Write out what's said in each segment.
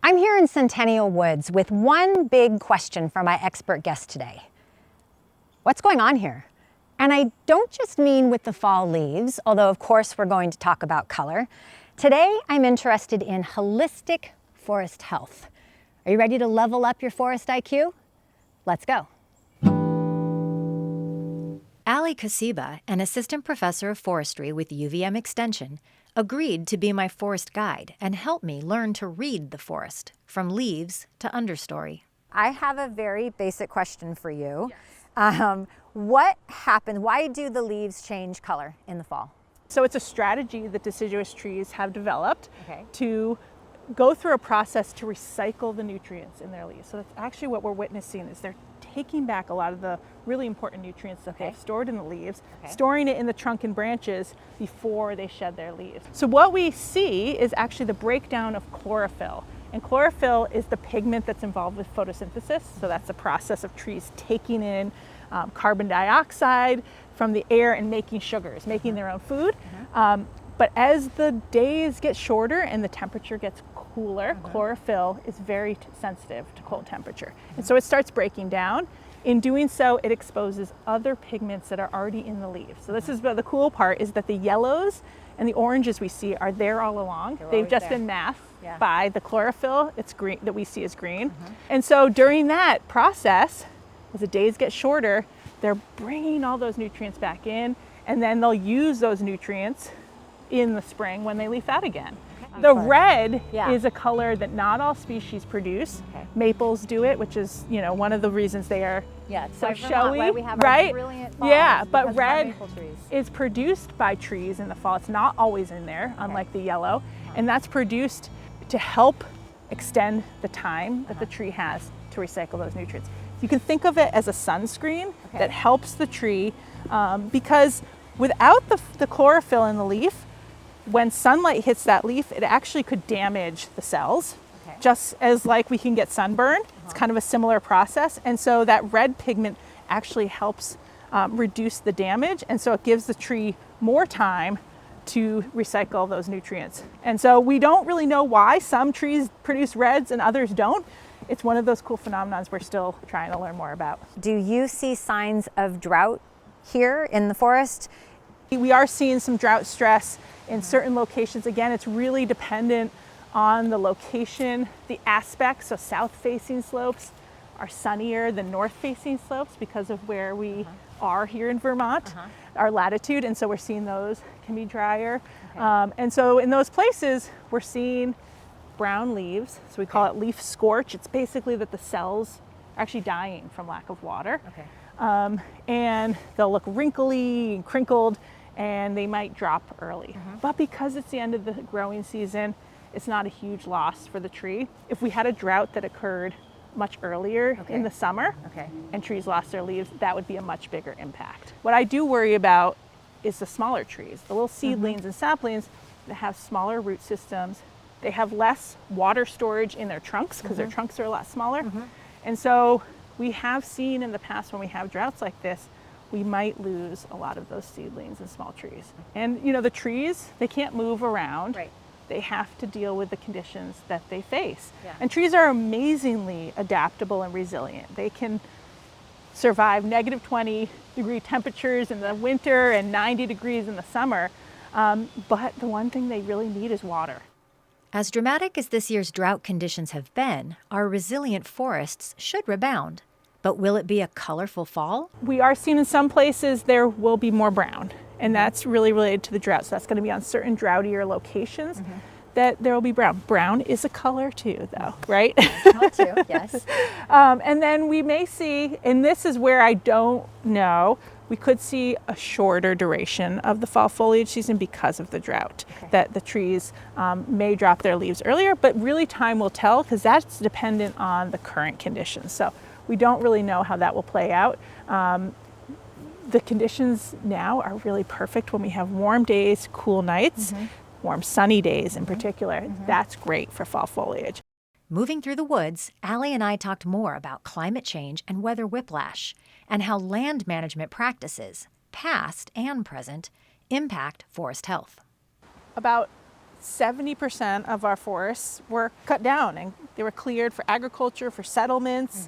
I'm here in Centennial Woods with one big question for my expert guest today. What's going on here? And I don't just mean with the fall leaves, although of course we're going to talk about color. Today, I'm interested in holistic forest health. Are you ready to level up your forest IQ? Let's go. Kosiba, an assistant professor of forestry with UVM Extension, agreed to be my forest guide and help me learn to read the forest, from leaves to understory. I have a very basic question for you. Yes. What happens, why do the leaves change color in the fall? So it's a strategy that deciduous trees have developed to go through a process to recycle the nutrients in their leaves. So that's actually what we're witnessing, is they're taking back a lot of the really important nutrients that they've stored in the leaves, storing it in the trunk and branches before they shed their leaves. So what we see is actually the breakdown of chlorophyll. And chlorophyll is the pigment that's involved with photosynthesis. So that's the process of trees taking in carbon dioxide from the air and making sugars, making their own food. But as the days get shorter and the temperature gets cooler, chlorophyll is very sensitive to cold temperature. And so it starts breaking down. In doing so, it exposes other pigments that are already in the leaves. So this is the cool part, is that the yellows and the oranges we see are there all along. They've just been masked by the chlorophyll it's green, that we see as green. And so during that process, as the days get shorter, they're bringing all those nutrients back in, and then they'll use those nutrients in the spring when they leaf out again. The red is a color that not all species produce. Maples do it, which is, one of the reasons they are so showy, why we have right? Our brilliant falls, but red is produced by trees in the fall. It's not always in there, unlike the yellow, and that's produced to help extend the time that the tree has to recycle those nutrients. You can think of it as a sunscreen that helps the tree, because without the chlorophyll in the leaf, when sunlight hits that leaf, it actually could damage the cells, just as like we can get sunburn. It's kind of a similar process. And so that red pigment actually helps reduce the damage. And so it gives the tree more time to recycle those nutrients. And so we don't really know why some trees produce reds and others don't. It's one of those cool phenomenons we're still trying to learn more about. Do you see signs of drought here in the forest? We are seeing some drought stress in certain locations. Again, it's really dependent on the location, the aspect. So south-facing slopes are sunnier than north-facing slopes because of where we are here in Vermont, our latitude. And so we're seeing those can be drier. And so in those places, we're seeing brown leaves. So we call it leaf scorch. It's basically that the cells are actually dying from lack of water. And they'll look wrinkly and crinkled, and they might drop early. But because it's the end of the growing season, it's not a huge loss for the tree. If we had a drought that occurred much earlier in the summer and trees lost their leaves, that would be a much bigger impact. What I do worry about is the smaller trees, the little seedlings and saplings that have smaller root systems. They have less water storage in their trunks because their trunks are a lot smaller. And so we have seen in the past, when we have droughts like this, we might lose a lot of those seedlings and small trees. And the trees, they can't move around. They have to deal with the conditions that they face. And trees are amazingly adaptable and resilient. They can survive negative 20-degree temperatures in the winter and 90 degrees in the summer. But the one thing they really need is water. As dramatic as this year's drought conditions have been, our resilient forests should rebound. But will it be a colorful fall? We are seeing in some places there will be more brown, and that's really related to the drought. So that's going to be on certain droughtier locations that there will be brown. Brown is a color too, though, right? Color too, yes. And then we may see, and this is where I don't know, we could see a shorter duration of the fall foliage season because of the drought, that the trees may drop their leaves earlier, but really time will tell, because that's dependent on the current conditions. So we don't really know how that will play out. The conditions now are really perfect when we have warm days, cool nights, warm sunny days in particular. That's great for fall foliage. Moving through the woods, Allie and I talked more about climate change and weather whiplash, and how land management practices, past and present, impact forest health. About 70% of our forests were cut down and they were cleared for agriculture, for settlements.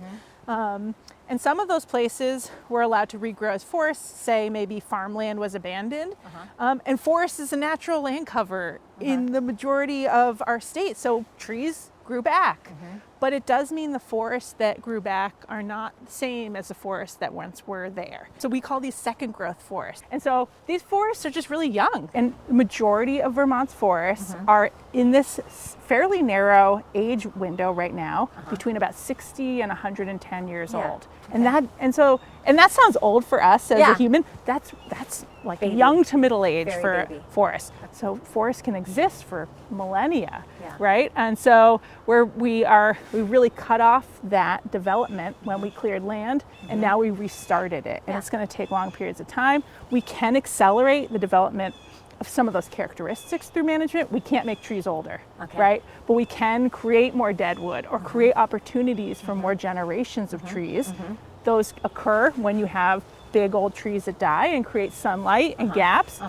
And some of those places were allowed to regrow as forests, say maybe farmland was abandoned. And forest is a natural land cover in the majority of our state, so trees grew back. But it does mean the forests that grew back are not the same as the forests that once were there. So we call these second growth forests. And so these forests are just really young. And the majority of Vermont's forests are in this fairly narrow age window right now, between about 60 and 110 years old. And that sounds old for us as a human. That's like young to middle age for forests. So forests can exist for millennia, right? And so we really cut off that development when we cleared land, and now we restarted it. And it's going to take long periods of time. We can accelerate the development of some of those characteristics through management. We can't make trees older, right? But we can create more deadwood or create opportunities for more generations of trees. Those occur when you have big old trees that die and create sunlight and gaps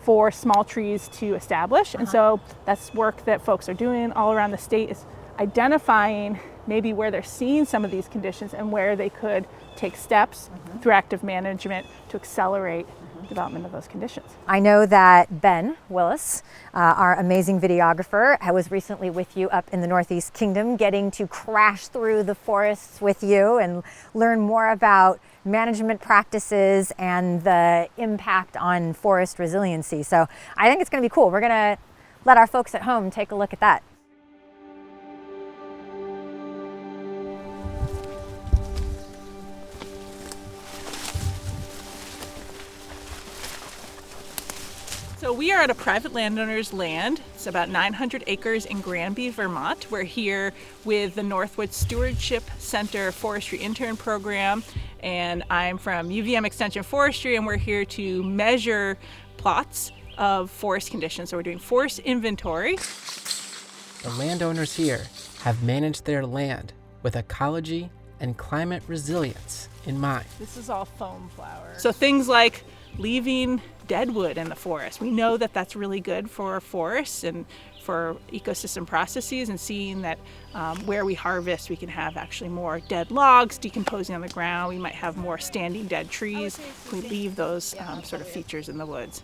for small trees to establish. And so that's work that folks are doing all around the state, is identifying maybe where they're seeing some of these conditions and where they could take steps through active management to accelerate development of those conditions. I know that Ben Willis, our amazing videographer, I was recently with you up in the Northeast Kingdom, getting to crash through the forests with you and learn more about management practices and the impact on forest resiliency. So I think it's going to be cool. We're going to let our folks at home take a look at that. So we are at a private landowner's land. It's about 900 acres in Granby, Vermont. We're here with the Northwood Stewardship Center Forestry Intern Program, and I'm from UVM Extension Forestry, and we're here to measure plots of forest conditions. So we're doing forest inventory. The landowners here have managed their land with ecology and climate resilience in mind. This is all foam flowers. So things like leaving deadwood in the forest. We know that that's really good for forests and for ecosystem processes, and seeing that where we harvest, we can have actually more dead logs decomposing on the ground. We might have more standing dead trees if we leave those sort of features in the woods.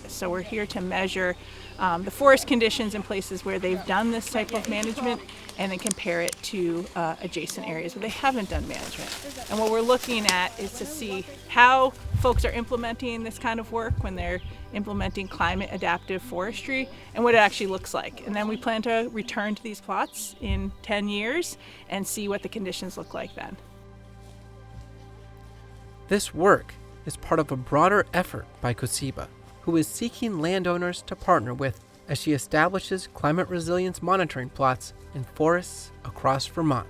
So we're here to measure the forest conditions in places where they've done this type of management, and then compare it to adjacent areas where they haven't done management. And what we're looking at is to see how folks are implementing this kind of work when they're implementing climate adaptive forestry, and what it actually looks like. And then we plan to return to these plots in 10 years and see what the conditions look like then. This work is part of a broader effort by Kosiba, who is seeking landowners to partner with as she establishes climate resilience monitoring plots in forests across Vermont.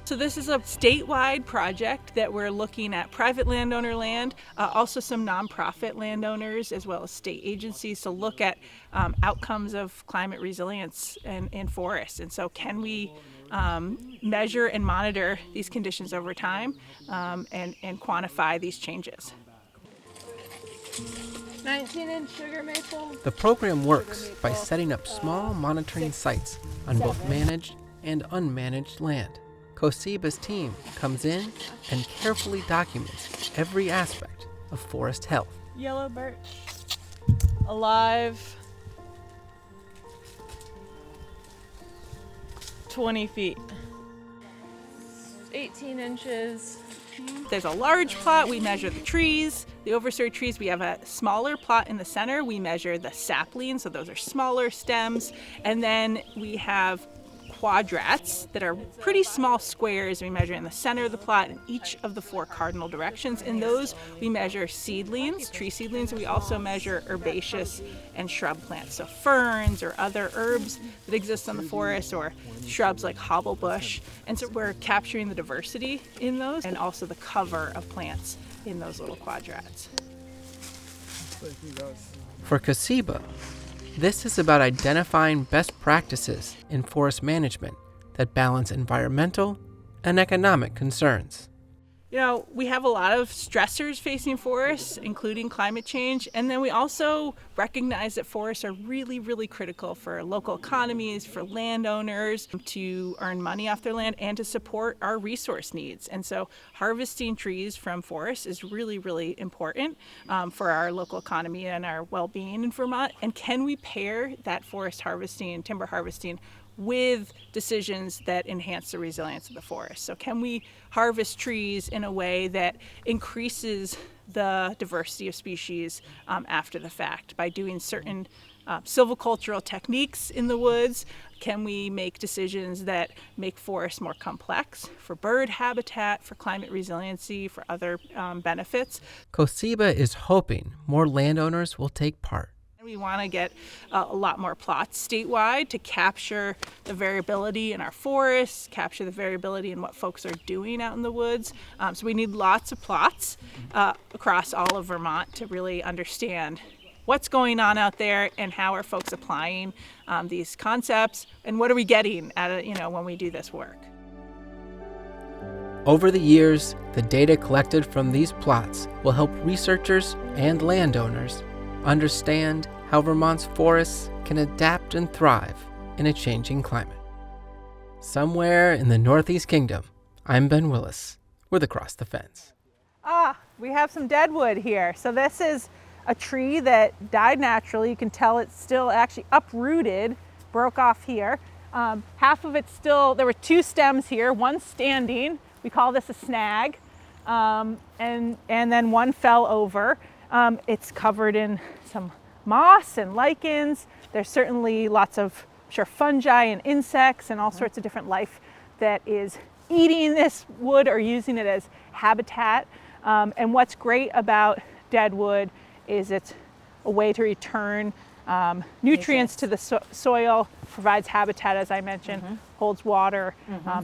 So this is a statewide project that we're looking at private landowner land, also some nonprofit landowners, as well as state agencies, to look at outcomes of climate resilience in forests. And so can we measure and monitor these conditions over time and quantify these changes? 19-inch sugar maple. The program works by setting up small monitoring sites on both managed and unmanaged land. Kosiba's team comes in and carefully documents every aspect of forest health. Yellow birch. Alive. 20 feet. 18 inches. There's a large plot, we measure the trees, the overstory trees. We have a smaller plot in the center, we measure the saplings, so those are smaller stems. And then we have quadrats that are pretty small squares we measure in the center of the plot in each of the 4 cardinal directions. In those we measure seedlings, tree seedlings. We also measure herbaceous and shrub plants, so ferns or other herbs that exist in the forest, or shrubs like hobblebush. And so we're capturing the diversity in those, and also the cover of plants in those little quadrats. For Kosiba, this is about identifying best practices in forest management that balance environmental and economic concerns. You know, we have a lot of stressors facing forests, including climate change, and then we also recognize that forests are really, really critical for local economies, for landowners to earn money off their land and to support our resource needs. And so harvesting trees from forests is really, really important for our local economy and our well-being in Vermont. And can we pair that forest harvesting and timber harvesting with decisions that enhance the resilience of the forest? So can we harvest trees in a way that increases the diversity of species after the fact by doing certain silvicultural techniques in the woods? Can we make decisions that make forests more complex for bird habitat, for climate resiliency, for other benefits? Kosiba is hoping more landowners will take part. We want to get a lot more plots statewide to capture the variability in our forests, capture the variability in what folks are doing out in the woods. So we need lots of plots across all of Vermont to really understand what's going on out there and how are folks applying these concepts and what are we getting at it, when we do this work. Over the years, the data collected from these plots will help researchers and landowners understand how Vermont's forests can adapt and thrive in a changing climate. Somewhere in the Northeast Kingdom, I'm Ben Willis with Across the Fence. We have some deadwood here. So this is a tree that died naturally. You can tell it's still actually uprooted, broke off here. Half of it's still, there were two stems here, one standing. We call this a snag. And then one fell over. It's covered in some moss and lichens. There's certainly lots of fungi and insects and all sorts of different life that is eating this wood or using it as habitat. And what's great about deadwood is it's a way to return nutrients to the soil, provides habitat, as I mentioned, holds water,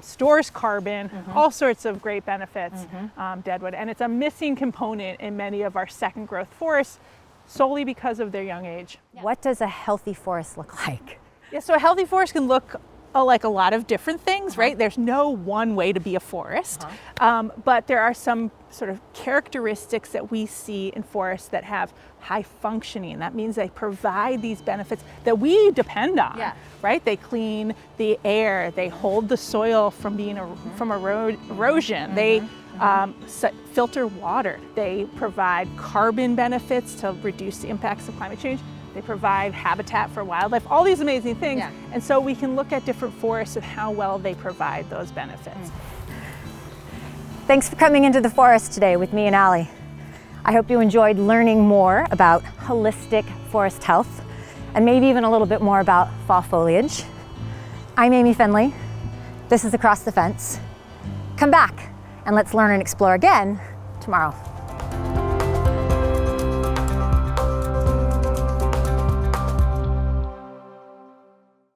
stores carbon, all sorts of great benefits, deadwood. And it's a missing component in many of our second growth forests solely because of their young age. What does a healthy forest look like? Yeah, so a healthy forest can look like a lot of different things, right? There's no one way to be a forest, but there are some sort of characteristics that we see in forests that have high functioning. That means they provide these benefits that we depend on, right? They clean the air, they hold the soil from being from erosion, they filter water, they provide carbon benefits to reduce the impacts of climate change. They provide habitat for wildlife, all these amazing things. And so we can look at different forests and how well they provide those benefits. Thanks for coming into the forest today with me and Allie. I hope you enjoyed learning more about holistic forest health and maybe even a little bit more about fall foliage. I'm Amy Finley. This is Across the Fence. Come back and let's learn and explore again tomorrow.